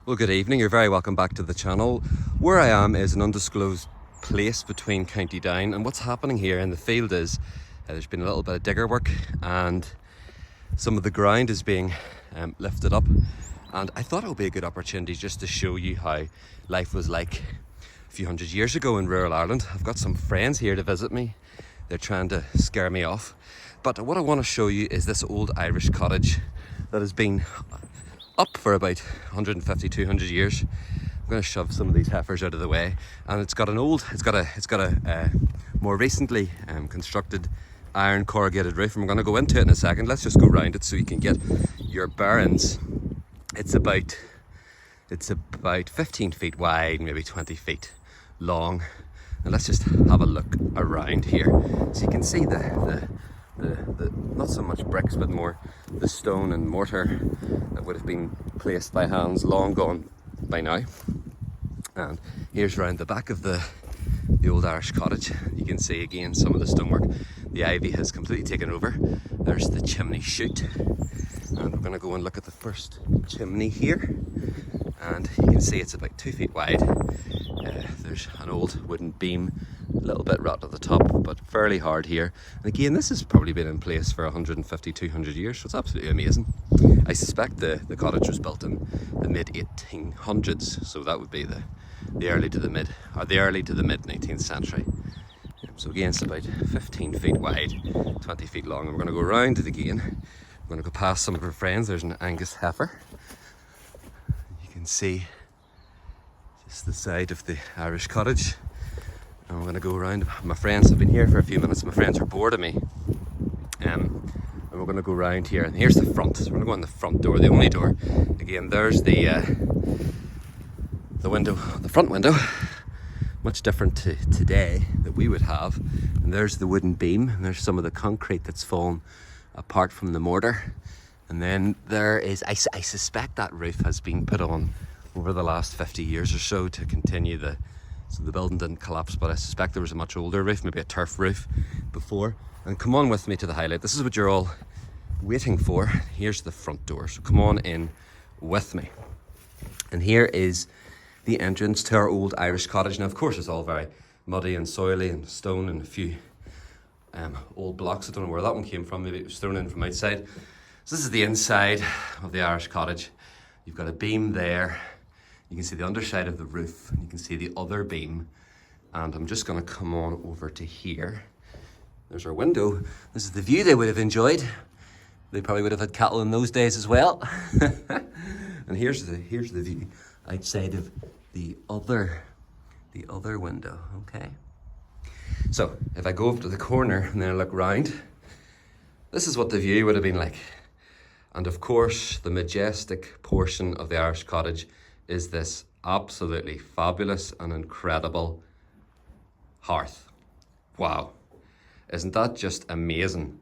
Well, good evening. You're very welcome back to the channel. Where I am is an undisclosed place between County Down, and what's happening here in the field is there's been a little bit of digger work and some of the ground is being lifted up, and I thought it would be a good opportunity just to show you how life was like a few hundred years ago in rural Ireland. I've got some friends here to visit me. They're trying to scare me off, but what I want to show you is this old Irish cottage that has been up for about 150, 200 years. I'm going to shove some of these heifers out of the way, and it's got a more recently constructed iron corrugated roof. I'm going to go into it in a second. Let's just go round it so you can get your bearings. It's about 15 feet wide, maybe 20 feet long, and let's just have a look around here so you can see the not so much bricks but more the stone and mortar that would have been placed by hands long gone by now. And here's round the back of the old Irish cottage. You can see again some of the stonework. The ivy has completely taken over. There's the chimney chute, and we're going to go and look at the first chimney here, and you can see it's about 2 feet wide. There's an old wooden beam, a little bit rot at the top, but fairly hard here. And again, this has probably been in place for 150, 200 years, so it's absolutely amazing. I suspect the cottage was built in the mid 1800s, so that would be the early to the mid 19th century. So again, it's about 15 feet wide, 20 feet long, and we're going to go around it again. We're going to go past some of our friends. There's an Angus heifer. You can see just the side of the Irish cottage. And we're going to go around. My friends have been here for a few minutes. My friends are bored of me. And we're going to go around here. And here's the front. So we're going to go in the front door, the only door. Again, there's the window, the front window. Much different to today that we would have. And there's the wooden beam. And there's some of the concrete that's fallen apart from the mortar. And then there is, I suspect that roof has been put on over the last 50 years or so to continue so the building didn't collapse, but I suspect there was a much older roof, maybe a turf roof before. And come on with me to the highlight. This is what you're all waiting for. Here's the front door, so come on in with me. And here is the entrance to our old Irish cottage. Now, of course, it's all very muddy and soily and stone and a few old blocks. I don't know where that one came from. Maybe it was thrown in from outside. So this is the inside of the Irish cottage. You've got a beam there. You can see the underside of the roof, and you can see the other beam. And I'm just going to come on over to here. There's our window. This is the view they would have enjoyed. They probably would have had cattle in those days as well. And here's the view outside of the other window. Okay. So if I go up to the corner and then I look round, this is what the view would have been like. And of course, the majestic portion of the Irish cottage is this absolutely fabulous and incredible hearth. Wow. Isn't that just amazing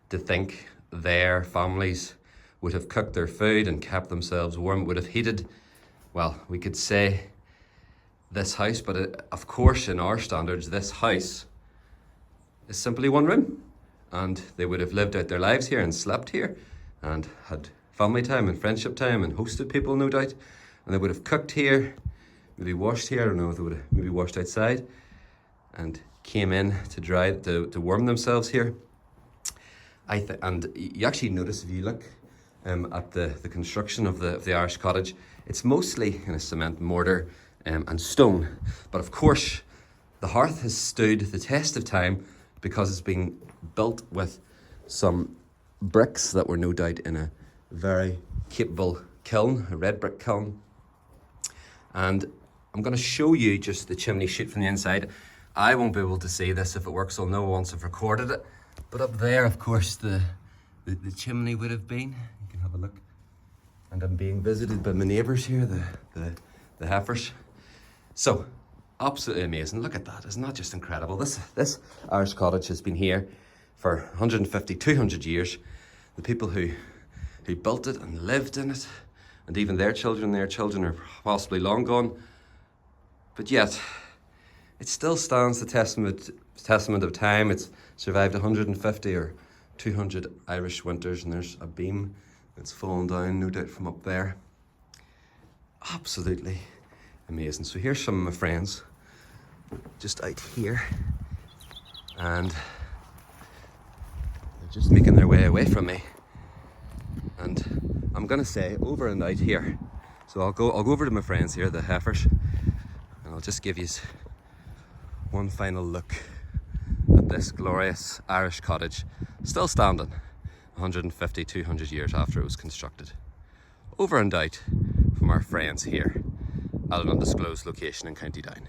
to think their families would have cooked their food and kept themselves warm, would have heated, well, we could say this house, but of course, in our standards, this house is simply one room. And they would have lived out their lives here and slept here and had family time and friendship time and hosted people, no doubt. And they would have cooked here, maybe washed here. I don't know if they would have maybe washed outside and came in to warm themselves here. And you actually notice if you look at the construction of the Irish cottage, it's mostly in a cement mortar and stone. But of course, the hearth has stood the test of time because it's been built with some bricks that were no doubt in a very capable kiln, a red brick kiln. And I'm going to show you just the chimney chute from the inside. I won't be able to see this if it works. I'll know once I've recorded it. But up there, of course, the chimney would have been. You can have a look. And I'm being visited by my neighbours here, the heifers. So, absolutely amazing. Look at that. Isn't that just incredible? This Irish cottage has been here for 150, 200 years. The people who built it and lived in it, and even their children are possibly long gone. But yet, it still stands the testament of time. It's survived 150 or 200 Irish winters, and there's a beam that's fallen down, no doubt, from up there. absolutely amazing. So here's some of my friends just out here, and they're just making their way away from me. And I'm gonna say over and out here. So I'll go over to my friends here, the heifers, and I'll just give you one final look at this glorious Irish cottage, still standing 150, 200 years after it was constructed. Over and out from our friends here at an undisclosed location in County Down.